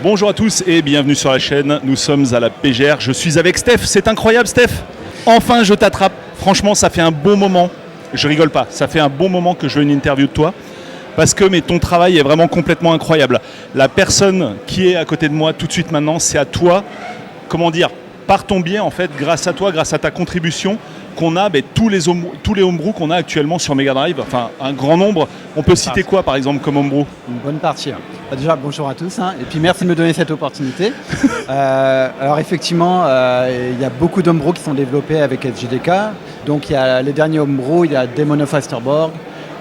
Bonjour à tous et bienvenue sur la chaîne. Nous sommes à la PGR. Je suis avec Steph. C'est incroyable, Steph. Enfin, je t'attrape. Franchement, ça fait un bon moment. Je rigole pas. Ça fait un bon moment que je veux une interview de toi. Parce que ton travail est vraiment complètement incroyable. La personne qui est à côté de moi tout de suite maintenant, c'est à toi. Comment dire, par ton biais, en fait, grâce à toi, grâce à ta contribution, qu'on a tous les homebrew qu'on a actuellement sur Mega Drive, enfin un grand nombre. On peut citer quoi par exemple comme homebrew? Une bonne partie. Déjà, bonjour à tous, et puis merci de me donner cette opportunité. Alors effectivement, il y a beaucoup d'homebrew qui sont développés avec SGDK. Donc il y a les derniers homebrew, il y a Demon of Asterborg,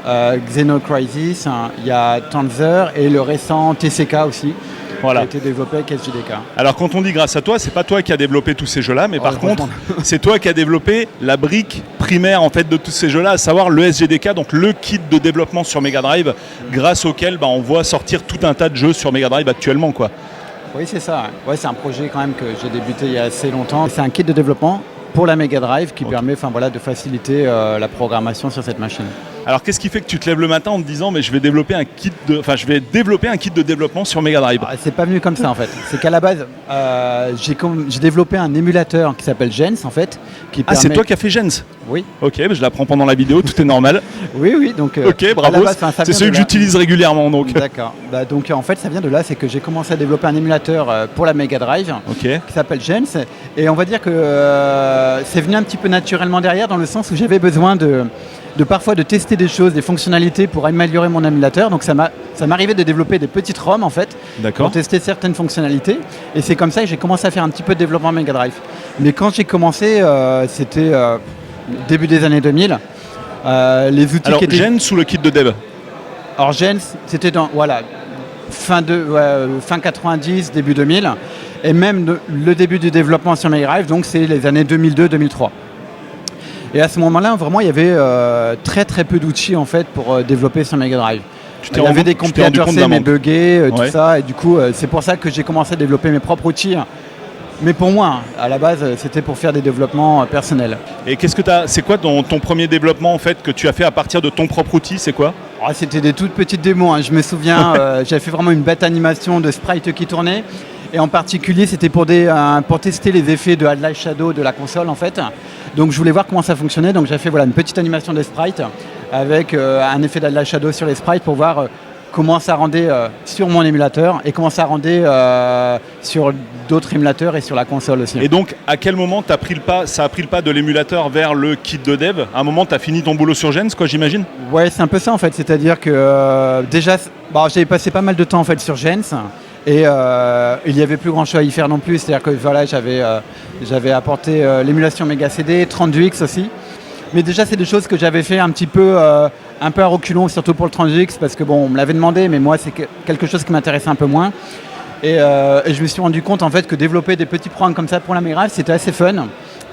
Xenocrisis, il y a Tanzer et le récent TCK aussi. Voilà. Qui a été développé avec SGDK. Alors quand on dit grâce à toi, c'est pas toi qui a développé tous ces jeux-là, mais par contre, c'est toi qui a développé la brique primaire en fait de tous ces jeux-là, à savoir le SGDK, donc le kit de développement sur Mega Drive, grâce auquel on voit sortir tout un tas de jeux sur Mega Drive actuellement, quoi. Oui, c'est ça. Ouais, c'est un projet quand même que j'ai débuté il y a assez longtemps. C'est un kit de développement pour la Mega Drive qui permet de faciliter la programmation sur cette machine. Alors qu'est-ce qui fait que tu te lèves le matin en te disant mais je vais développer un kit de développement sur Mega Drive? C'est pas venu comme ça en fait. C'est qu'à la base j'ai développé un émulateur qui s'appelle Gens en fait. C'est toi qui as fait Gens? Oui. Ok, je l'apprends pendant la vidéo, tout est normal. Oui, donc. Ok, bravo. C'est celui que j'utilise régulièrement donc. D'accord. Donc en fait ça vient de là, c'est que j'ai commencé à développer un émulateur pour la Mega Drive qui s'appelle Gens. Et on va dire que c'est venu un petit peu naturellement derrière dans le sens où j'avais besoin de parfois de tester des choses, des fonctionnalités pour améliorer mon émulateur. Donc ça m'arrivait de développer des petites ROM en fait pour tester certaines fonctionnalités. Et c'est comme ça que j'ai commencé à faire un petit peu de développement Mega Drive. Mais quand j'ai commencé, c'était début des années 2000. Les outils alors, qui étaient... Gens sous le kit de dev. Alors Gens, c'était dans fin 90, début 2000. Et même le début du développement sur Mega Drive, donc c'est les années 2002-2003. Et à ce moment-là, vraiment, il y avait très très peu d'outils en fait pour développer sur Mega Drive. Il y avait des compilateurs C mais buggés, tout ça, et du coup, c'est pour ça que j'ai commencé à développer mes propres outils. Mais pour moi, à la base, c'était pour faire des développements personnels. Et c'est quoi ton premier développement en fait que tu as fait à partir de ton propre outil? C'est quoi? C'était des toutes petites démos. Je me souviens, j'avais fait vraiment une bête animation de sprite qui tournait. Et en particulier, c'était pour tester les effets de Highlight Shadow de la console en fait. Donc je voulais voir comment ça fonctionnait. Donc j'ai fait une petite animation de sprite avec un effet d'Highlight Shadow sur les sprites pour voir comment ça rendait sur mon émulateur et comment ça rendait sur d'autres émulateurs et sur la console aussi. Et donc à quel moment ça a pris le pas de l'émulateur vers le kit de dev? À un moment, tu as fini ton boulot sur Gens, quoi, j'imagine? Ouais, c'est un peu ça en fait. C'est-à-dire que déjà, j'avais passé pas mal de temps en fait sur Gens. Et il n'y avait plus grand chose à y faire non plus, c'est-à-dire que j'avais apporté l'émulation Mega CD, 32X aussi. Mais déjà c'est des choses que j'avais fait un peu à reculons, surtout pour le 32X, parce que on me l'avait demandé, mais moi c'est quelque chose qui m'intéressait un peu moins. Et je me suis rendu compte en fait que développer des petits programmes comme ça pour la Mega Drive, c'était assez fun,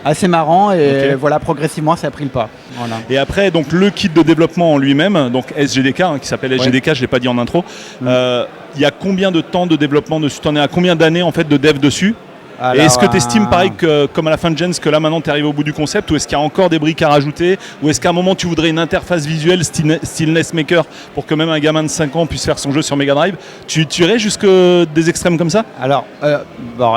assez marrant, et progressivement ça a pris le pas. Voilà. Et après donc le kit de développement en lui-même, donc SGDK qui s'appelle SGDK, je ne l'ai pas dit en intro. Il y a combien de temps de développement dessus? Tu en es à combien d'années en fait de dev dessus? Alors, et est-ce que tu estimes pareil que, comme à la fin de Gens, que là maintenant tu es arrivé au bout du concept, ou est-ce qu'il y a encore des briques à rajouter, ou est-ce qu'à un moment tu voudrais une interface visuelle style NES Maker pour que même un gamin de 5 ans puisse faire son jeu sur Mega Drive? Tu irais jusque des extrêmes comme ça? Alors,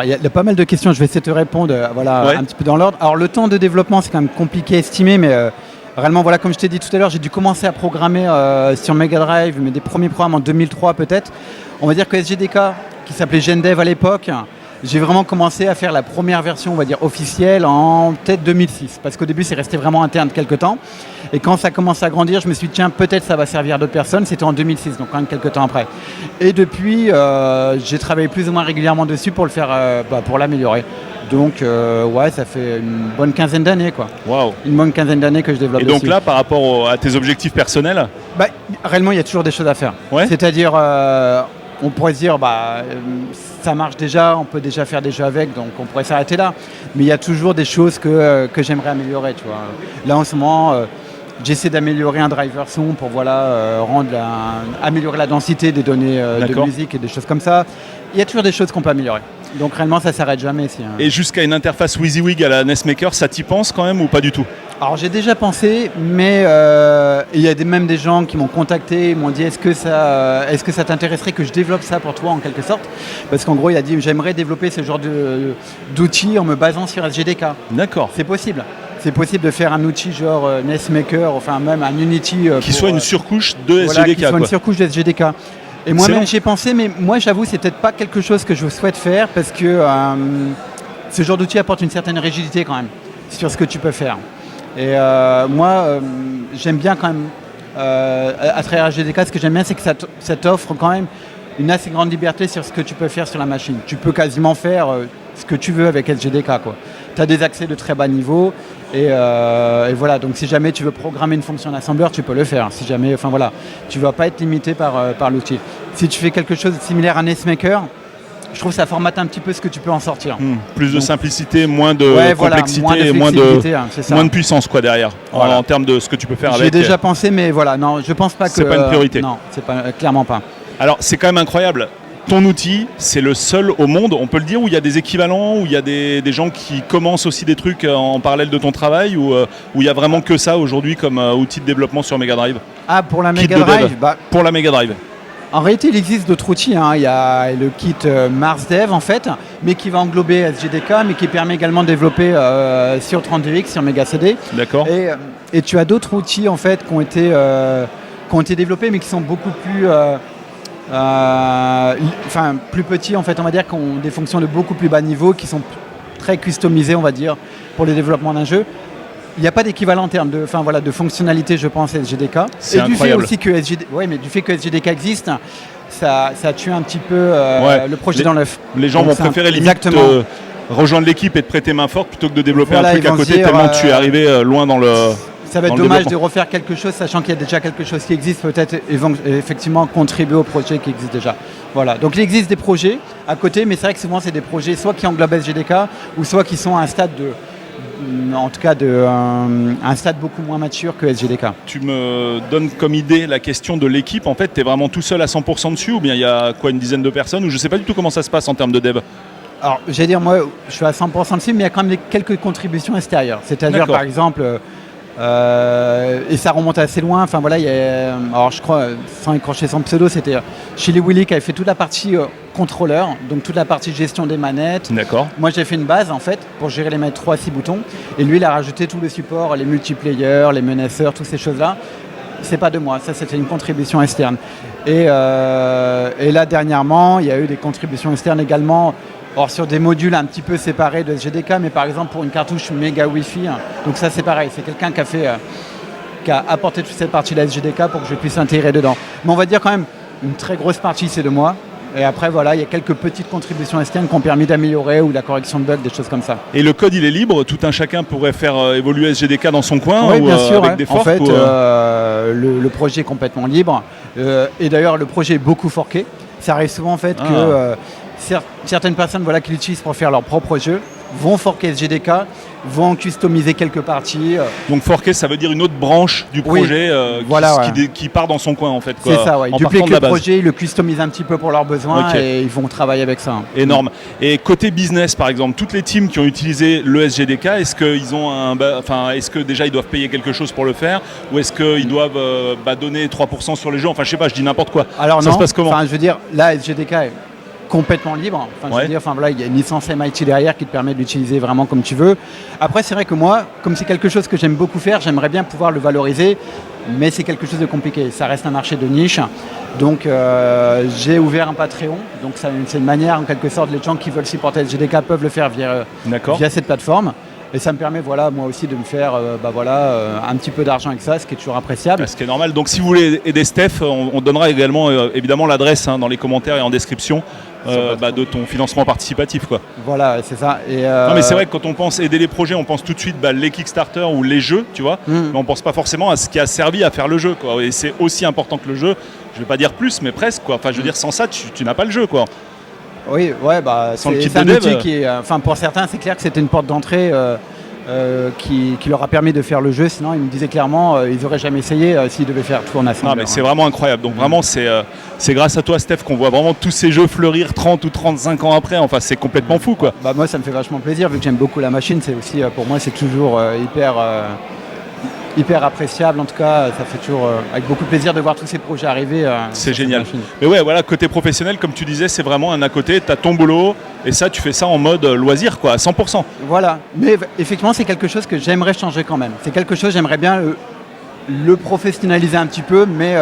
il y a pas mal de questions, je vais essayer de te répondre un petit peu dans l'ordre. Alors le temps de développement c'est quand même compliqué à estimer, mais réellement comme je t'ai dit tout à l'heure, j'ai dû commencer à programmer sur Mega Drive, mais des premiers programmes en 2003 peut-être. On va dire que SGDK, qui s'appelait GenDev à l'époque, j'ai vraiment commencé à faire la première version, on va dire officielle, en peut-être 2006. Parce qu'au début, c'est resté vraiment interne quelques temps. Et quand ça commence à grandir, je me suis dit, tiens, peut-être ça va servir à d'autres personnes. C'était en 2006, donc quand même quelques temps après. Et depuis, j'ai travaillé plus ou moins régulièrement dessus pour le faire, pour l'améliorer. Donc, ça fait une bonne quinzaine d'années, quoi. Wow. Une bonne quinzaine d'années que je développe dessus. Et donc là, par rapport à tes objectifs personnels? Réellement, il y a toujours des choses à faire. Ouais. C'est-à-dire, on pourrait se dire, ça marche déjà, on peut déjà faire des jeux avec, donc on pourrait s'arrêter là. Mais il y a toujours des choses que j'aimerais améliorer, tu vois. Là, en ce moment, j'essaie d'améliorer un driver son pour améliorer la densité des données de musique et des choses comme ça. Il y a toujours des choses qu'on peut améliorer. Donc réellement, ça s'arrête jamais. Et jusqu'à une interface WYSIWYG à la NESmaker, ça t'y pense quand même ou pas du tout? Alors j'ai déjà pensé, mais il y a même des gens qui m'ont contacté, m'ont dit est-ce que ça t'intéresserait que je développe ça pour toi en quelque sorte? Parce qu'en gros il a dit j'aimerais développer ce genre d'outils en me basant sur SGDK. D'accord. C'est possible. C'est possible de faire un outil genre NESmaker, enfin même un Unity. Qui soit une surcouche de SGDK. Qui soit une surcouche de SGDK. Et moi-même j'y ai pensé, mais moi j'avoue c'est peut-être pas quelque chose que je souhaite faire parce que ce genre d'outil apporte une certaine rigidité quand même sur ce que tu peux faire. Et moi, j'aime bien quand même, à travers SGDK, ce que j'aime bien, c'est que ça t'offre quand même une assez grande liberté sur ce que tu peux faire sur la machine. Tu peux quasiment faire ce que tu veux avec SGDK. Tu as des accès de très bas niveau. Et voilà, donc si jamais tu veux programmer une fonction d'assembleur, tu peux le faire. Si jamais, enfin voilà, tu ne vas pas être limité par l'outil. Si tu fais quelque chose de similaire à NESmaker, je trouve que ça formate un petit peu ce que tu peux en sortir. Plus de simplicité, moins de complexité et moins de puissance derrière, en termes de ce que tu peux faire avec. J'ai déjà pensé, mais voilà, non, je pense pas que... C'est pas une priorité. Non, c'est pas, clairement pas. Alors, c'est quand même incroyable. Ton outil, c'est le seul au monde, on peut le dire, où il y a des équivalents, où il y a des gens qui commencent aussi des trucs en parallèle de ton travail, où il n'y a vraiment que ça aujourd'hui comme outil de développement sur Mega Drive? Ah, pour la Mega Drive Pour la Mega Drive. En réalité, il existe d'autres outils. Il y a le kit MarsDev en fait, mais qui va englober SGDK, mais qui permet également de développer sur 32X, sur Mega CD. D'accord. Et tu as d'autres outils en fait qui ont été développés, mais qui sont beaucoup plus, plus petits en fait. On va dire, qui ont des fonctions de beaucoup plus bas niveau, qui sont très customisées, on va dire, pour le développement d'un jeu. Il n'y a pas d'équivalent en termes de fonctionnalité, je pense, SGDK. C'est incroyable. Du fait que SGDK existe, ça tue un petit peu le projet dans l'œuf. Les gens vont préférer limite rejoindre l'équipe et te prêter main forte plutôt que de développer un truc à côté, tellement tu es arrivé loin dans le... Ça va être dommage de refaire quelque chose, sachant qu'il y a déjà quelque chose qui existe, peut-être effectivement contribuer au projet qui existe déjà. Voilà. Donc il existe des projets à côté, mais c'est vrai que souvent c'est des projets soit qui englobent SGDK, ou soit qui sont à un stade un stade beaucoup moins mature que SGDK. Tu me donnes comme idée la question de l'équipe. En fait, tu es vraiment tout seul à 100% dessus, ou bien il y a une dizaine de personnes, ou je ne sais pas du tout comment ça se passe en termes de dev? Alors, j'allais dire, moi, je suis à 100% dessus, mais il y a quand même quelques contributions extérieures. C'est-à-dire, par exemple, et ça remonte assez loin. Enfin voilà, alors je crois, sans écorcher son pseudo, c'était Chili Willy qui avait fait toute la partie contrôleur, donc toute la partie gestion des manettes. D'accord. Moi j'ai fait une base en fait pour gérer les manettes 3-6 boutons, et lui il a rajouté tout le support, les multiplayers, les menaceurs, toutes ces choses-là. C'est pas de moi, ça c'était une contribution externe. Et là dernièrement, il y a eu des contributions externes également. Or sur des modules un petit peu séparés de SGDK, mais par exemple pour une cartouche méga Wi-Fi, donc ça c'est pareil, c'est quelqu'un qui a apporté toute cette partie de la SGDK pour que je puisse intégrer dedans. Mais on va dire quand même, une très grosse partie c'est de moi, et après voilà, il y a quelques petites contributions externes qui ont permis d'améliorer, ou la correction de bugs, des choses comme ça. Et le code il est libre, tout un chacun pourrait faire évoluer SGDK dans son coin, oui, ou bien sûr, avec des forks? En fait, le projet est complètement libre, et d'ailleurs le projet est beaucoup forké. Ça arrive souvent en fait que... certaines personnes qui l'utilisent pour faire leur propre jeu vont forker SGDK, vont customiser quelques parties. Donc forker, ça veut dire une autre branche du projet qui part dans son coin en fait. C'est ça, ouais. Ils dupliquent le projet, ils le customisent un petit peu pour leurs besoins, et ils vont travailler avec ça. Énorme. Et côté business par exemple, toutes les teams qui ont utilisé le SGDK, est-ce que déjà ils doivent payer quelque chose pour le faire, ou est-ce qu'ils doivent donner 3% sur les jeux? Enfin je sais pas, je dis n'importe quoi. Alors ça se passe comment? Je veux dire, là SGDK est complètement libre. Je veux dire, il y a une licence MIT derrière qui te permet de l'utiliser vraiment comme tu veux. Après, c'est vrai que moi, comme c'est quelque chose que j'aime beaucoup faire, j'aimerais bien pouvoir le valoriser, mais c'est quelque chose de compliqué. Ça reste un marché de niche. Donc, j'ai ouvert un Patreon. Donc, c'est une manière, en quelque sorte, les gens qui veulent supporter SGDK peuvent le faire via cette plateforme. Et ça me permet, moi aussi, de me faire un petit peu d'argent avec ça, ce qui est toujours appréciable. Ce qui est normal. Donc, si vous voulez aider Steph, on donnera également, évidemment, l'adresse dans les commentaires et en description de ton financement participatif, quoi. Voilà, c'est ça. Non, mais c'est vrai que quand on pense aider les projets, on pense tout de suite les Kickstarter ou les jeux, tu vois. Mais on pense pas forcément à ce qui a servi à faire le jeu, quoi. Et c'est aussi important que le jeu. Je vais pas dire plus, mais presque, quoi. Enfin, je veux dire, sans ça, tu n'as pas le jeu, quoi. Oui, c'est un outil qui est... pour certains, c'est clair que c'était une porte d'entrée qui leur a permis de faire le jeu. Sinon, ils me disaient clairement, ils n'auraient jamais essayé s'ils devaient faire tout en assembleur. Non, mais c'est vraiment incroyable. Donc vraiment, c'est grâce à toi, Steph, qu'on voit vraiment tous ces jeux fleurir 30 ou 35 ans après. Enfin, c'est complètement fou, quoi. Bah, moi, ça me fait vachement plaisir, vu que j'aime beaucoup la machine. C'est aussi, pour moi, c'est toujours hyper appréciable. En tout cas, ça fait toujours avec beaucoup de plaisir de voir tous ces projets arriver. C'est génial. Mais ouais, voilà, côté professionnel, comme tu disais, c'est vraiment un à côté. Tu as ton boulot et ça, tu fais ça en mode loisir, quoi, à 100%. Voilà. Mais effectivement, c'est quelque chose que j'aimerais changer quand même. C'est quelque chose, j'aimerais bien le professionnaliser un petit peu, mais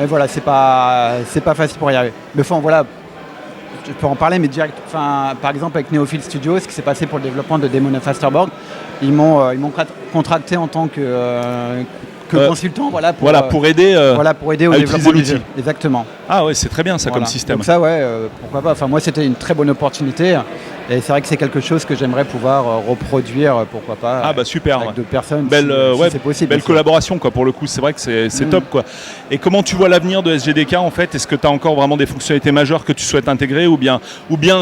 voilà, c'est pas facile pour y arriver. Mais enfin, voilà. Je peux en parler, mais direct. Enfin, par exemple, avec Neofield Studios, ce qui s'est passé pour le développement de Demon of Fasterborg, ils m'ont contracté en tant que consultant, pour aider au développement du jeu. Exactement. Ah ouais, c'est très bien ça comme système. Donc ça, ouais, pourquoi pas. Enfin, moi, c'était une très bonne opportunité. Et c'est vrai que c'est quelque chose que j'aimerais pouvoir reproduire, pourquoi pas. Ah bah super. Avec d'autres personnes, belle, si c'est possible. Belle collaboration, quoi, pour le coup. C'est vrai que c'est top, quoi. Et comment tu vois l'avenir de SGDK, en fait? Est-ce que tu as encore vraiment des fonctionnalités majeures que tu souhaites intégrer ou bien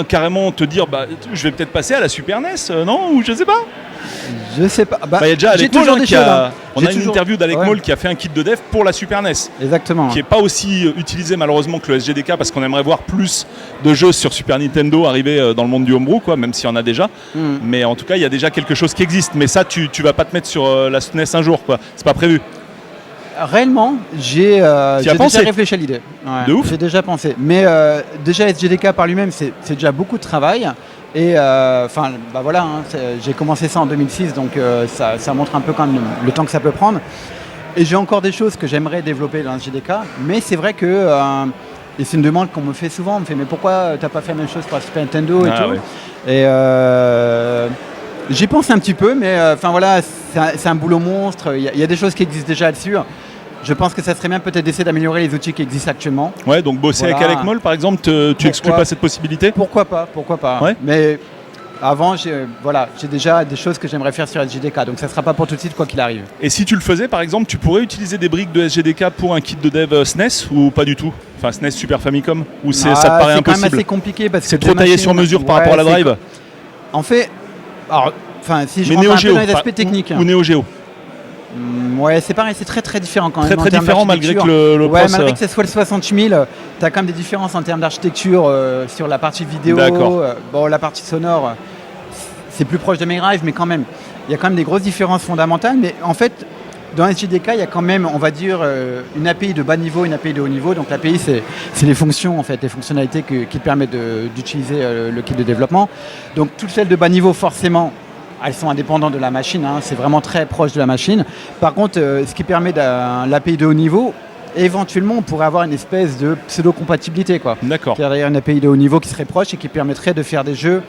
carrément te dire, je vais peut-être passer à la Super NES, non? Ou je sais pas. Je sais pas. Il y a déjà Alec Moll on a une interview d'Alec Moll qui a fait un kit de dev pour la Super NES. Exactement. Qui n'est pas aussi utilisé malheureusement que le SGDK parce qu'on aimerait voir plus de jeux sur Super Nintendo arriver dans le monde du homebrew, quoi, même s'il y en a déjà. Mais en tout cas, il y a déjà quelque chose qui existe. Mais ça, tu vas pas te mettre sur la SNES un jour, quoi. C'est pas prévu. Réellement, j'ai déjà réfléchi à l'idée. Ouais, de ouf. J'ai déjà pensé. Mais déjà, SGDK par lui-même, c'est déjà beaucoup de travail. Et voilà, j'ai commencé ça en 2006, donc ça montre un peu quand même le temps que ça peut prendre. Et j'ai encore des choses que j'aimerais développer dans SGDK, mais c'est vrai que, et c'est une demande qu'on me fait souvent, on me fait mais pourquoi t'as pas fait la même chose pour la Super Nintendo et tout. Ouais. Et j'y pense un petit peu, mais c'est un boulot monstre, il y a des choses qui existent déjà là-dessus. Je pense que ça serait bien peut-être d'essayer d'améliorer les outils qui existent actuellement. Ouais, donc bosser avec Alec Moll, par exemple, tu exclus pas cette possibilité? Pourquoi pas. Ouais. Mais avant, j'ai déjà des choses que j'aimerais faire sur SGDK, donc ça ne sera pas pour tout de suite quoi qu'il arrive. Et si tu le faisais, par exemple, tu pourrais utiliser des briques de SGDK pour un kit de dev SNES ou pas du tout? Enfin, SNES Super Famicom? Ou ça te paraît impossible? C'est quand même assez compliqué parce que c'est trop taillé sur mesure par rapport à la drive? En fait, si je rentre un peu dans les aspects techniques. Ou Neo Geo? Ouais, c'est pareil, c'est très très différent quand même. Très différent malgré que le malgré que ce soit le 68000, tu as quand même des différences en termes d'architecture sur la partie vidéo. La partie sonore, c'est plus proche de Mega Drive, mais quand même, il y a quand même des grosses différences fondamentales. Mais en fait, dans SGDK, il y a quand même, on va dire, une API de bas niveau, une API de haut niveau. Donc l'API, c'est les fonctions, en fait, les fonctionnalités qui permettent d'utiliser le kit de développement. Donc toutes celles de bas niveau, forcément, elles sont indépendantes de la machine, c'est vraiment très proche de la machine. Par contre, ce qui permet l'API de haut niveau, éventuellement, on pourrait avoir une espèce de pseudo-compatibilité, quoi. D'accord. C'est-à-dire une API de haut niveau qui serait proche et qui permettrait de faire des jeux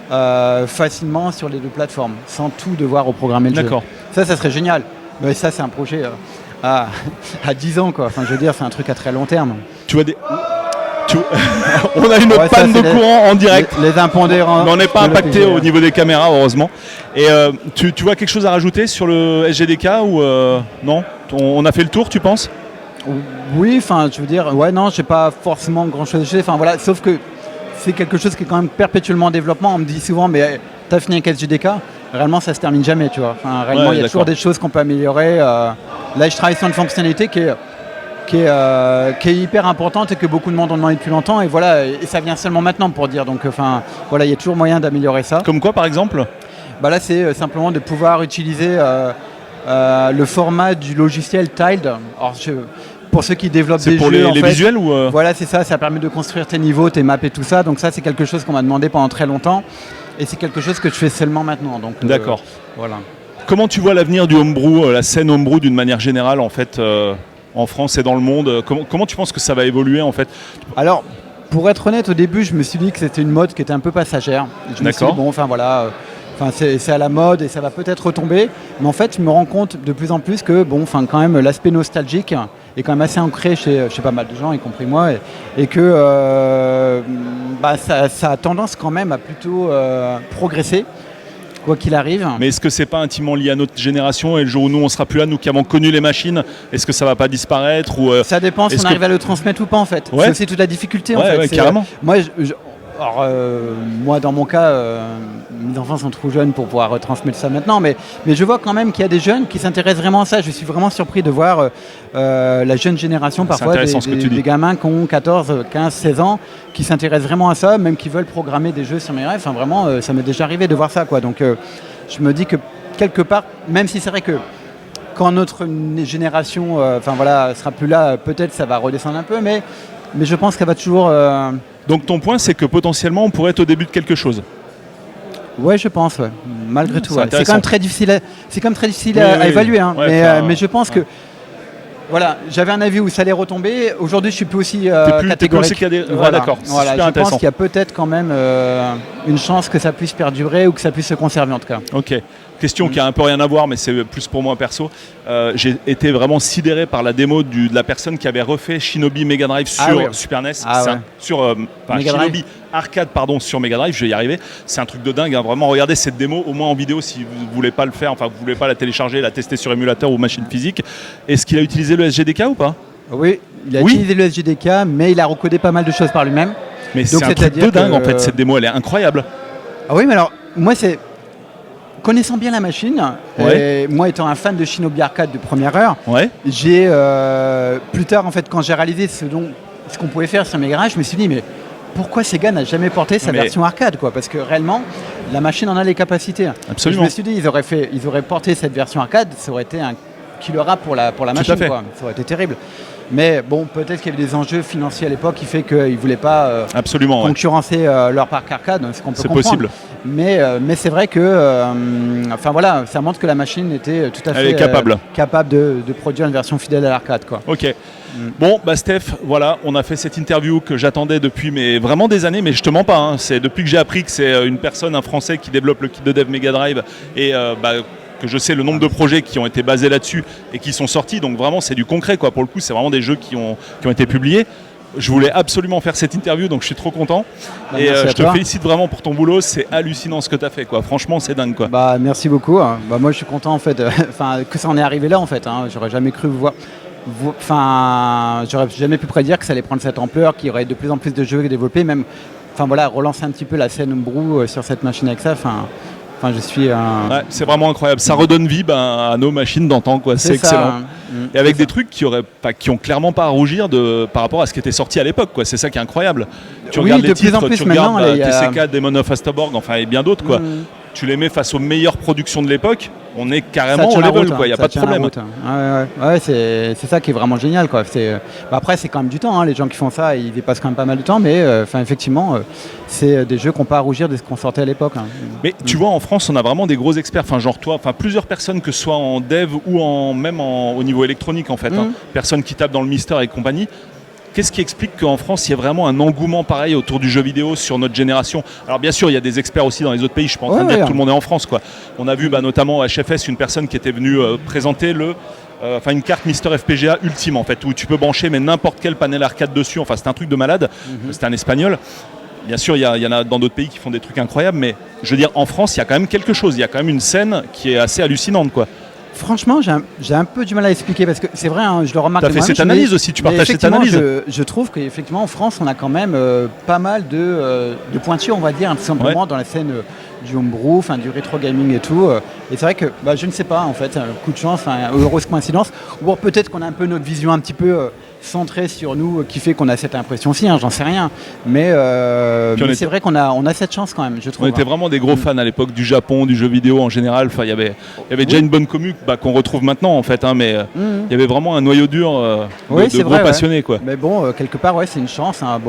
facilement sur les deux plateformes, sans tout devoir reprogrammer le jeu. D'accord. Ça serait génial. Mais ça, c'est un projet à 10 ans, quoi. Enfin, je veux dire, c'est un truc à très long terme. Tu vois on a une panne de courant en direct. Les impondérants. Mais on n'est pas impacté au niveau des caméras, heureusement. Et tu vois quelque chose à rajouter sur le SGDK ou non? On a fait le tour, tu penses? Oui, je veux dire, non, j'ai pas forcément grand-chose à dire. Sauf que c'est quelque chose qui est quand même perpétuellement en développement. On me dit souvent, mais t'as fini avec SGDK? Réellement, ça se termine jamais, tu vois. Réellement, il y a toujours des choses qu'on peut améliorer. Là, je travaille sur une fonctionnalité qui est hyper importante et que beaucoup de monde ont demandé depuis longtemps et ça vient seulement maintenant pour dire, donc il y a toujours moyen d'améliorer ça. Comme quoi par exemple? Là c'est simplement de pouvoir utiliser le format du logiciel Tiled. Alors, pour ceux qui développent des jeux, les visuels ou Voilà, c'est ça permet de construire tes niveaux, tes maps et tout ça, donc ça c'est quelque chose qu'on m'a demandé pendant très longtemps et c'est quelque chose que je fais seulement maintenant. Donc d'accord. Voilà. Comment tu vois l'avenir du homebrew, la scène homebrew d'une manière générale en fait en France et dans le monde? Comment tu penses que ça va évoluer en fait? Alors, pour être honnête, au début, je me suis dit que c'était une mode qui était un peu passagère. Je me suis dit, c'est à la mode et ça va peut-être retomber. Mais en fait, je me rends compte de plus en plus que, quand même, l'aspect nostalgique est quand même assez ancré chez pas mal de gens, y compris moi, et que ça a tendance quand même à plutôt progresser. Quoi qu'il arrive. Mais est-ce que c'est pas intimement lié à notre génération et le jour où nous on sera plus là, nous qui avons connu les machines, est-ce que ça va pas disparaître ou Ça dépend si on arrive à le transmettre ou pas en fait. Ouais. C'est aussi toute la difficulté en fait. Ouais, carrément. Moi, Alors, moi, dans mon cas, mes enfants sont trop jeunes pour pouvoir retransmettre ça maintenant, mais je vois quand même qu'il y a des jeunes qui s'intéressent vraiment à ça. Je suis vraiment surpris de voir la jeune génération, parfois des gamins qui ont 14, 15, 16 ans, qui s'intéressent vraiment à ça, même qui veulent programmer des jeux sur Mega Drive. Enfin, vraiment, ça m'est déjà arrivé de voir ça, quoi. Donc, je me dis que quelque part, même si c'est vrai que quand notre génération sera plus là, peut-être ça va redescendre un peu, mais je pense qu'elle va toujours... Donc ton point, c'est que potentiellement, on pourrait être au début de quelque chose. Ouais, je pense, ouais. Malgré tout. Ouais. C'est quand même très difficile à évaluer, hein. Mais je pense que voilà, j'avais un avis où ça allait retomber. Aujourd'hui, je suis plus aussi catégorique. D'accord. Voilà, je pense qu'il y a peut-être quand même une chance que ça puisse perdurer ou que ça puisse se conserver en tout cas. Ok. Question qui a un peu rien à voir, mais c'est plus pour moi perso. J'ai été vraiment sidéré par la démo de la personne qui avait refait Shinobi Mega Drive sur Super NES, sur Shinobi Arcade sur Mega Drive. Je vais y arriver. C'est un truc de dingue. Hein. Vraiment, regardez cette démo au moins en vidéo si vous voulez pas le faire. Enfin, vous voulez pas la télécharger, la tester sur émulateur ou machine physique. Est-ce qu'il a utilisé le SGDK ou pas? Oui, il a utilisé le SGDK, mais il a recodé pas mal de choses par lui-même. Mais c'est un truc de dingue en fait. Cette démo, elle est incroyable. Ah oui, mais alors moi c'est connaissant bien la machine, et moi étant un fan de Shinobi Arcade de première heure, j'ai plus tard en fait quand j'ai réalisé ce qu'on pouvait faire sur Mega Drive, je me suis dit mais pourquoi Sega n'a jamais porté sa version arcade quoi? Parce que réellement la machine en a les capacités. Absolument. Je me suis dit ils auraient porté cette version arcade, ça aurait été un killer app pour la machine quoi. Ça aurait été terrible. Mais bon, peut-être qu'il y avait des enjeux financiers à l'époque qui fait qu'ils ne voulaient pas concurrencer leur parc arcade, ce qu'on peut comprendre. C'est possible. Mais c'est vrai que ça montre que la machine était tout à fait capable de produire une version fidèle à l'arcade. Quoi. Ok. Bon, Steph, voilà, on a fait cette interview que j'attendais depuis vraiment des années, mais je te mens pas. Hein, c'est depuis que j'ai appris que c'est une personne, un Français qui développe le kit de dev Mega Drive et que je sais le nombre de projets qui ont été basés là-dessus et qui sont sortis, donc vraiment c'est du concret quoi. Pour le coup c'est vraiment des jeux qui ont été publiés. Je voulais absolument faire cette interview, donc je suis trop content et je te félicite vraiment pour ton boulot, c'est hallucinant ce que tu as fait quoi. Franchement c'est dingue quoi. Merci beaucoup, hein. Moi je suis content en fait que ça en est arrivé là en fait, hein. J'aurais jamais cru j'aurais jamais pu prédire que ça allait prendre cette ampleur, qu'il y aurait de plus en plus de jeux développés, même relancer un petit peu la scène Homebrew sur cette machine avec ça. Je suis c'est vraiment incroyable. Ça redonne vie à nos machines d'antan, quoi. C'est excellent. Et avec des trucs qui ont clairement pas à rougir par rapport à ce qui était sorti à l'époque, quoi. C'est ça qui est incroyable. Tu regardes les titres, tu regardes TCK, Demon of Astaborg, et bien d'autres, quoi. Tu les mets face aux meilleures productions de l'époque, on est carrément au level, quoi. Il n'y a pas de problème. C'est ça qui est vraiment génial, quoi. Après, c'est quand même du temps. Hein. Les gens qui font ça, ils dépassent quand même pas mal de temps, mais effectivement, c'est des jeux qui n'ont pas à rougir de ce qu'on sortait à l'époque. Hein. Mais tu vois, en France, on a vraiment des gros experts. Genre toi, plusieurs personnes, que ce soit en dev ou même au niveau électronique, en fait. Hein. Personnes qui tapent dans le Mister et compagnie. Qu'est-ce qui explique qu'en France, il y a vraiment un engouement pareil autour du jeu vidéo sur notre génération? Alors bien sûr, il y a des experts aussi dans les autres pays. Je suis pas en train de dire que tout le monde est en France, quoi. On a vu notamment à HFS une personne qui était venue présenter une carte Mister FPGA ultime en fait, où tu peux brancher mais n'importe quel panel arcade dessus. Enfin, c'est un truc de malade. C'est un Espagnol. Bien sûr, il y en a dans d'autres pays qui font des trucs incroyables, mais je veux dire, en France, il y a quand même quelque chose. Il y a quand même une scène qui est assez hallucinante, quoi. Franchement, j'ai un peu du mal à expliquer parce que c'est vrai, hein, je le remarque. Tu as fait cette analyse aussi, tu partages cette analyse. Je trouve qu'effectivement en France, on a quand même pas mal de pointures, on va dire, tout simplement dans la scène du homebrew, du rétro gaming et tout. Et c'est vrai que je ne sais pas, en fait, coup de chance, heureuse coïncidence, ou peut-être qu'on a un peu notre vision un petit peu centrée sur nous qui fait qu'on a cette impression aussi, hein, j'en sais rien. Mais c'est vrai qu'on a cette chance quand même, je trouve. On était vraiment des gros fans à l'époque du Japon, du jeu vidéo en général. Il y avait déjà une bonne commu qu'on retrouve maintenant en fait, hein, mais il y avait vraiment un noyau dur de gros passionnés. Quoi. Mais bon, quelque part, c'est une chance. Hein,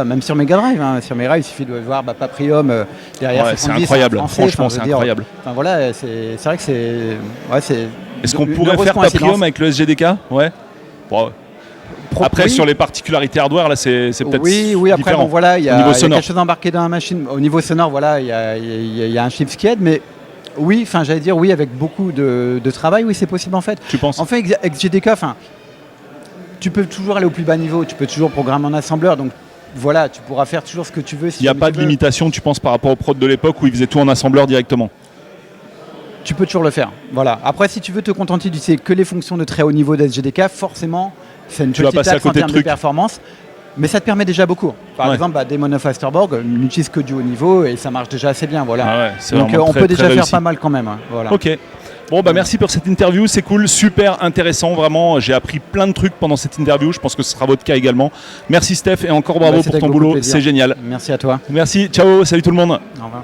même sur Mega Drive, sur Mega Drive, il suffit de voir Paprium derrière. C'est incroyable, franchement, c'est incroyable. C'est vrai que c'est. Est-ce qu'on pourrait faire Paprium avec le SGDK? Ouais. Après, sur les particularités hardware, là, c'est peut-être Oui, après, différent. Il y a quelque chose embarqué dans la machine. Au niveau sonore, il y a un chip qui aide, mais oui, j'allais dire oui, avec beaucoup de travail, oui, c'est possible en fait. Tu penses? En fait, avec GDK, tu peux toujours aller au plus bas niveau, tu peux toujours programmer en assembleur, donc voilà, tu pourras faire toujours ce que tu veux. Il n'y a pas de limitation, tu penses, par rapport aux prods de l'époque où ils faisaient tout en assembleur directement? Tu peux toujours le faire. Voilà. Après, si tu veux te contenter d'utiliser que les fonctions de très haut niveau d'SGDK, forcément, c'est une petite axe en termes de performance. Mais ça te permet déjà beaucoup. Par exemple, Daemon of Asterborg n'utilise que du haut niveau et ça marche déjà assez bien. Voilà. Ah ouais, donc on peut déjà faire pas mal quand même. Hein, voilà. Ok. Bon, merci pour cette interview, c'est cool, super intéressant, vraiment. J'ai appris plein de trucs pendant cette interview, je pense que ce sera votre cas également. Merci Steph et encore bravo pour ton boulot, c'est génial. Merci à toi. Merci, ciao, salut tout le monde. Au revoir.